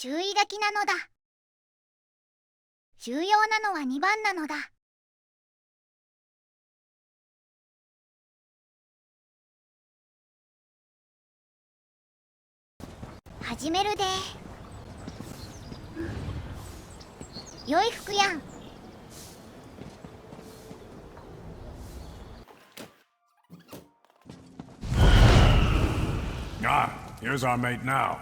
注意書きなのだ。重要なのは2番なのだ。始めるで。良い服やん。Ah, here's our mate now.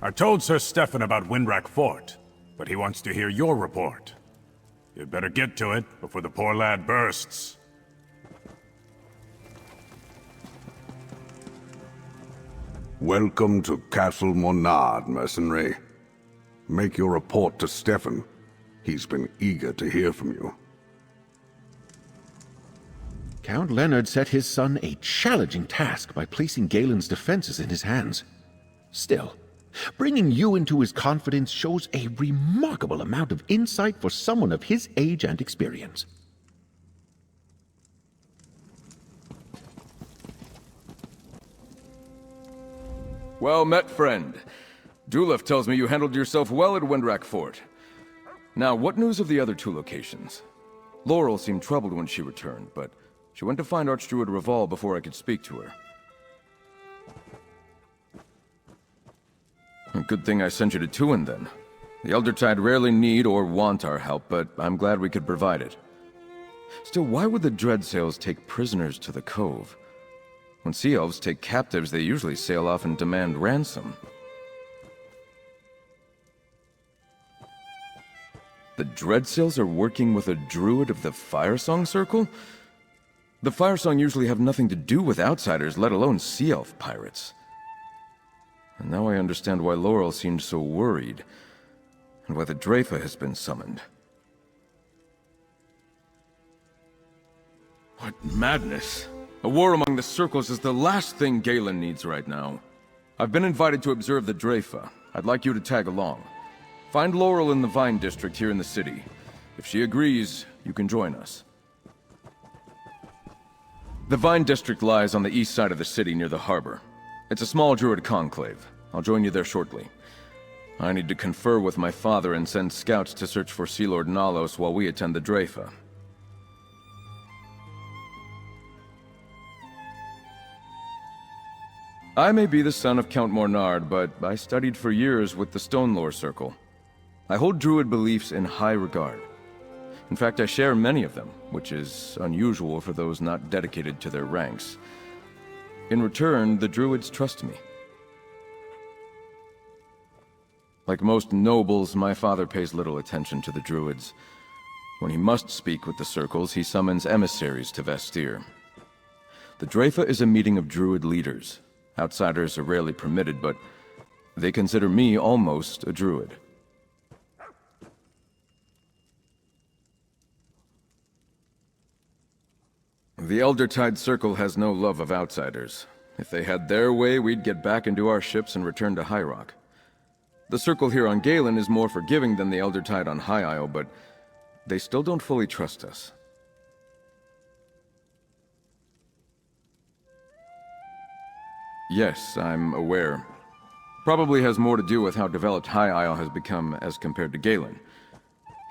I told Sir Stefan about Windwrack Fort, but he wants to hear your report. You'd better get to it before the poor lad bursts. Welcome to Castle Monard, mercenary. Make your report to Stefan. He's been eager to hear from you. Count Leonard set his son a challenging task by placing Galen's defenses in his hands. Still, bringing you into his confidence shows a remarkable amount of insight for someone of his age and experience. Well met, friend. Dulef tells me you handled yourself well at Windwrack Fort. Now, what news of the other 2 locations? Laurel seemed troubled when she returned, but she went to find Archdruid Reval before I could speak to her. A good thing I sent you to Tuin, then. The Eldertide rarely need or want our help, but I'm glad we could provide it. Still, why would the Dreadsails take prisoners to the Cove? When Sea Elves take captives, they usually sail off and demand ransom. The Dreadsails are working with a druid of the Firesong Circle? The Firesong usually have nothing to do with outsiders, let alone Sea Elf pirates. And now I understand why Laurel seemed so worried, and why the Dreyfa has been summoned. What madness! A war among the circles is the last thing Galen needs right now. I've been invited to observe the Dreyfa. I'd like you to tag along. Find Laurel in the Vine District here in the city. If she agrees, you can join us. The Vine District lies on the east side of the city near the harbor. It's a small druid conclave. I'll join you there shortly. I need to confer with my father and send scouts to search for Sea Lord Nalos while we attend the Dreyfa. I may be the son of Count Mornard, but I studied for years with the Stonelore Circle. I hold druid beliefs in high regard. In fact, I share many of them, which is unusual for those not dedicated to their ranks. In return, the druids trust me. Like most nobles, my father pays little attention to the druids. When he must speak with the circles, he summons emissaries to Vestir. The Dreyfa is a meeting of druid leaders. Outsiders are rarely permitted, but they consider me almost a druid. The Eldertide Circle has no love of outsiders. If they had their way, we'd get back into our ships and return to High Rock. The Circle here on Galen is more forgiving than the Eldertide on High Isle, but they still don't fully trust us. Yes, I'm aware. Probably has more to do with how developed High Isle has become as compared to Galen.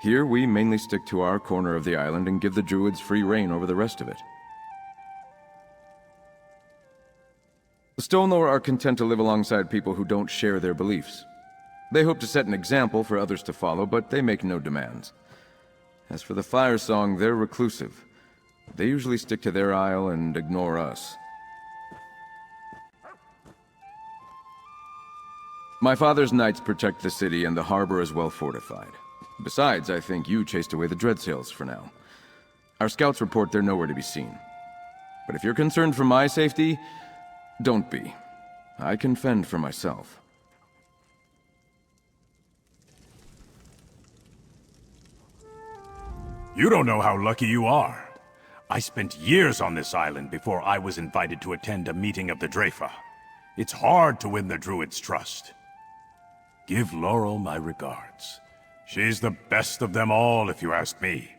Here, we mainly stick to our corner of the island and give the druids free reign over the rest of it. The Stonelore are content to live alongside people who don't share their beliefs. They hope to set an example for others to follow, but they make no demands. As for the Firesong, they're reclusive. They usually stick to their isle and ignore us. My father's knights protect the city, and the harbor is well fortified. Besides, I think you chased away the Dreadsails for now. Our scouts report they're nowhere to be seen. But if you're concerned for my safety, don't be. I can fend for myself. You don't know how lucky you are. I spent years on this island before I was invited to attend a meeting of the Dreyfa. It's hard to win the Druid's trust. Give Laurel my regards. She's the best of them all, if you ask me.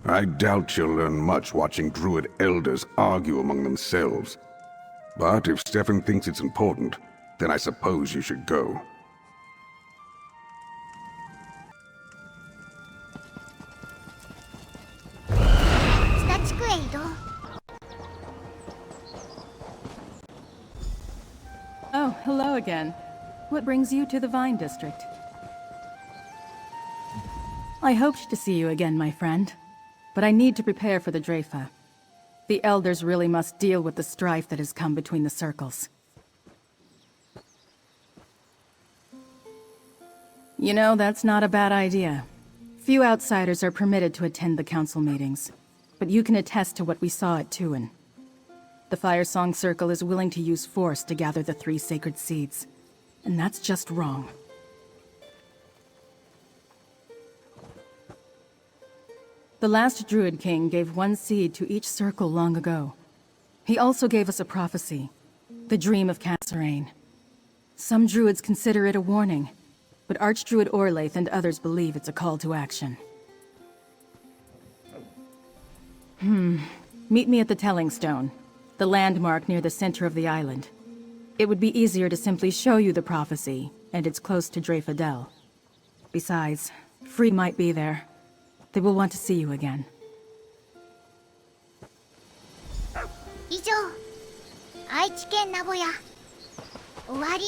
I doubt you'll learn much watching Druid elders argue among themselves. But if Stefan thinks it's important, then I suppose you should go. Oh, hello again. What brings you to the Vine District? I hoped to see you again, my friend. But I need to prepare for the Dreyfa. The Elders really must deal with the strife that has come between the circles. You know, that's not a bad idea. Few outsiders are permitted to attend the council meetings, but you can attest to what we saw at Tuin. The Firesong Circle is willing to use force to gather the 3 sacred seeds, and that's just wrong. The last Druid King gave 1 seed to each circle long ago. He also gave us a prophecy, the Dream of Kasserine. Some Druids consider it a warning, but Archdruid Orlaith and others believe it's a call to action. Meet me at the Telling Stone, the landmark near the center of the island. It would be easier to simply show you the prophecy, and it's close to Dreyfa Dell. Besides, Free might be there. They will want to see you again. 以上、愛知県名古屋終わり。